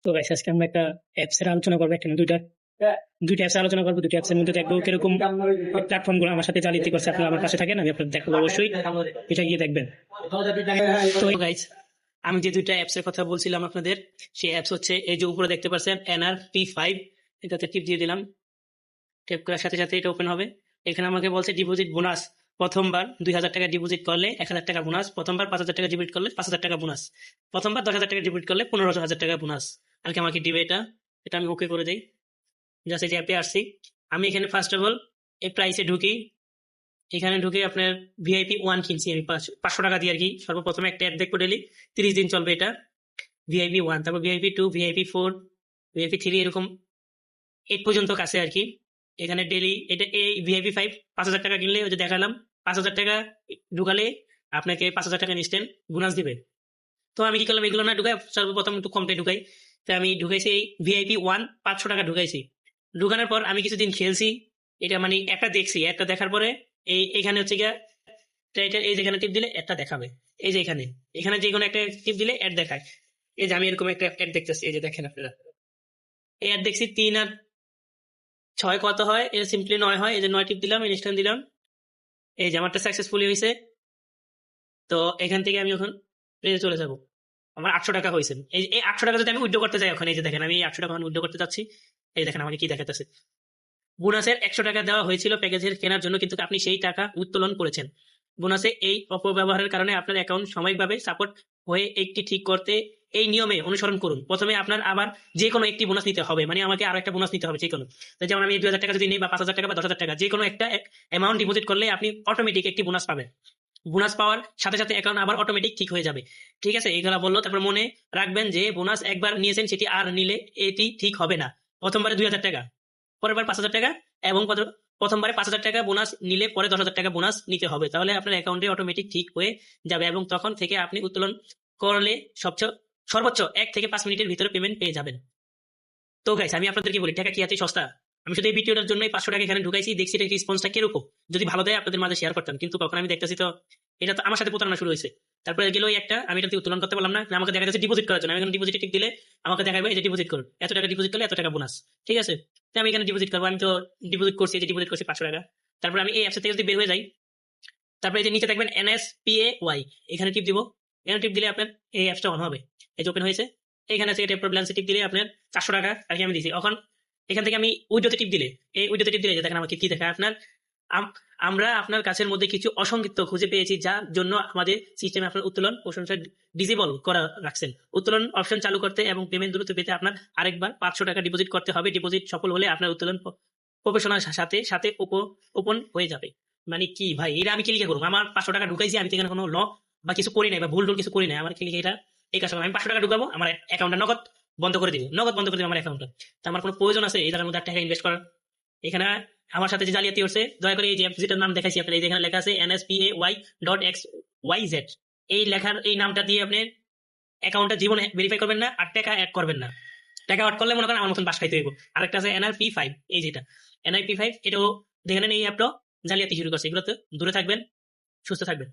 তো গাইস আজকে আমরা একটা অ্যাপস এর আলোচনা করবো, একটা না দুইটা অ্যাপস আলোচনা করবো। দুইটা অ্যাপসের মধ্যে দেখবো কিরকম প্ল্যাটফর্ম গুলো আমার সাথে জালিয়াতি করছে। আপনি আমার পাশে থাকেন, আমি আপনার দেখাবো অবশ্যই, এটা গিয়ে দেখবেন। তো গাইস, আমি যে দুইটা অ্যাপস এর কথা বলছিলাম আপনাদের, সেই অ্যাপস হচ্ছে এই যে উপরে দেখতে পাচ্ছেন NRP5, এটাতে টিপ দিয়ে দিলাম। টেপ করার সাথে সাথে এটা ওপেন হবে। এখানে আমাকে বলছে ডিপোজিট বোনাস, প্রথমবার 2,000 টাকা ডিপোজিট করলে 1,000 টাকা বোনাস, প্রথমবার 5,000 টাকা ডিপোজিট করলে 5,000 টাকা বোনাস, প্রথমবার 10,000 টাকা ডিপোজিট করলে 15,000 টাকা বোনাস আর কি আমাকে দিবে। এটা এটা আমি ওকে করে দিই। জাস্ট এই যে অ্যাপে আসছি। আমি এখানে ফার্স্ট অফ অল এই প্রাইসে ঢুকি। এখানে ঢুকে আপনার VIP 1 কিনছি আমি 500 টাকা দিয়ে আর কি। সর্বপ্রথমে একটা অ্যাড দেখবো ডেলি, 30 দিন চলবে এটা। VIP 1, তারপর VIP 2, VIP 4, VIP 3, এরকম 8 পর্যন্ত কাছে আর কি। এখানে ডেলি এটা এই VIP 5 5,000 টাকা কিনলে, ওই যে দেখালাম, 5,000 টাকা ঢুকালে আপনাকে 5,000 টাকা ইনস্ট্যান্ট বোনাস দিবে। তো আমি কি করলাম, এগুলো না ঢুকাই সর্বপ্রথম একটু কমতে ঢুকাই। তো আমি ঢুকাইছি এই VIP 1 500 টাকা ঢুকাইছি। ঢুকানোর পর আমি কিছুদিন খেলছি। এটা মানে একটা দেখছি, একটা দেখার পরে এখানে হচ্ছে গিয়া এটা এই যেখানে টিপ দিলে একটা দেখাবে। এই যে এখানে এখানে যে কোনো একটা টিপ দিলে অ্যাড দেখায়। এই যে আমি এরকম একটা অ্যাড দেখতেছি, এই যে দেখেন আপনারা, এই অ্যাড দেখছি 3 আর 6 কত হয়, এটা সিম্পলি 9 হয়। এই যে 9 টিপ দিলাম, ইনস্ট্যান্ট দিলাম। এই যে আমারটা সাকসেসফুলি হয়েছে। তো এখান থেকে আমি এখন প্লেসে চলে যাব। আমার 800 টাকা হয়েছে। এই 800 টাকা যদি আমি উইথড্র করতে চাই, এখন এই যে দেখেন আমি 800 টাকা উইথড্র করতে চাচ্ছি। এই দেখেন আমাকে কি দেখাতেছে, বোনাসের 100 টাকা দেওয়া হয়েছিল প্যাকেজের কেনার জন্য, কিন্তু আপনি সেই টাকা উত্তোলন করেছেন। বোনাসে এই অপব্যবহারের কারণে আপনার অ্যাকাউন্ট সাময়িকভাবে সাপোর্ট হয়ে একটি ঠিক করতে এই নিয়মে অনুসরণ করুন। প্রথমে আপনার আবার যে কোনো একটি বোনাস নিতে হবে, মানে আমাকে আরো একটা বোনাস নিতে হবে যে কোনো। তো যেমন আমি 2,000 টাকা যদি নিই, বা 5,000 টাকা বা 10,000 টাকা, যে কোনো একটা অ্যামাউন্ট ডিপোজিট করলে আপনি অটোমেটিক একটি বোনাস পাবেন। বোনাস পাওয়ার সাথে সাথে অ্যাকাউন্ট আবার অটোমেটিক ঠিক হয়ে যাবে। ঠিক আছে, এইগুলা বললো। তারপর মনে রাখবেন যে বোনাস একবার নিয়েছেন, সেটি আর নিলে এটি ঠিক হবে না। প্রথমবারে 2,000 টাকা, পরের বার 5,000 টাকা, এবং প্রথমবারে 5,000 টাকা বোনাস নিলে পরে 10,000 টাকা বোনাস নিতে হবে। তাহলে আপনার অ্যাকাউন্টে অটোমেটিক ঠিক হয়ে যাবে, এবং তখন থেকে আপনি উত্তোলন করলে সর্বোচ্চ 1 থেকে 5 মিনিটের ভিতরে পেমেন্ট পেয়ে যাবেন। তো গাইস, আমি আপনাদেরকে বলি, টাকা কি আছে সস্তা? আমি শুধু এই ভিডিওটার জন্য 500 টাকা এখানে ঢুকাইছি, দেখছি এটা রেসপন্সটা কিরকম। যদি ভালো দেয় আপনাদের মাঝে শেয়ার করতাম, কিন্তু কখন আমি দেখতেছি তো এটা তো আমার সাথে প্রতারণা শুরু হয়েছে। তারপরে গেল একটা, আমি এটা উত্তোলন করতে পারলাম না। আমাকে দেখা যাচ্ছে ডিপোজিট করার জন্য। আমি এখানে ডিপোজিটে টিক দিলে আমাকে দেখাবে এই যে ডিপোজিট করুন, এত টাকা ডিপোজিট করলে এত টাকা বোনাস। ঠিক আছে, তো আমি এখানে ডিপোজিট করবো। আমি তো ডিপোজিট করছি, এই যে ডিপোজিট করছি 500 টাকা। তারপর আমি এই অ্যাপস থেকে যদি বের হয়ে যাই, তারপরে এই যে নিচে দেখবেন NSPAY, এখানে টিপ দিব। এখানে টিপ দিলে আপনার এই অ্যাপসটা অন হবে। এই যে ওপেন হয়েছে। এখানে থেকে টেপ ব্যালেন্সে টিপ দিলে আপনার 400 টাকা আর কি আমি দিয়েছি। এখন এখান থেকে আমি উইডোতে টিপ দিলে, এই উইডোতে টিপ দিলে যে দেখেন আমাকে কি দেখায় আপনার, আমরা আপনার কাছের মধ্যে কিছু অসঙ্গিত খুঁজে পেয়েছি, যার জন্য আমাদের সিস্টেমে আপনার উত্তোলন প্রশংসা ডিসেবল করা রাখছেন। উত্তোলন অপশন চালু করতে এবং পেমেন্ট দ্রুত পেতে আপনার আরেকবার 500 টাকা ডিপোজিট করতে হবে। ডিপোজিট সফল হলে আপনার উত্তোলন প্রফেশনাল সাথে সাথে ওপেন হয়ে যাবে। মানে কি ভাই, এটা আমি কি লিখে করবো? আমার 500 টাকা ঢুকাইছি, আমি তো এখানে কোনো ল বা কিছু করি নাই, বা ভুল টুল কিছু করি নাই। আমার কি লিখে এটা এই কাজ? আমি 500 টাকা ঢুকাবো, আমার অ্যাকাউন্টটা নগদ বন্ধ করে দিবে, নগদ বন্ধ করে দিবে আমার অ্যাকাউন্টটা। তো আমার কোনো প্রয়োজন আছে এই জায়গার মধ্যে টাকা ইনভেস্ট করার? এখানে আমার সাথে যে জালিয়াতি হচ্ছে, দয়া করে এই যে যেটার নাম দেখাইছি আপনার, এই যেখানে লেখা আছে NSPAY.XYZ, এই লেখার এই নামটা দিয়ে আপনি অ্যাকাউন্টটা জীবনে ভেরিফাই করবেন না, আর টাকা অ্যাড করবেন না। টাকা অ্যাড করলে মনে করেন আমার মতন বাস খাইতে হইব। আরেকটা আছে NRP5, এই যেটা NRP5, এটাও দেখেন এই অ্যাপটাও জালিয়াতি শুরু করছে। এগুলো তো দূরে থাকবেন, সুস্থ থাকবেন।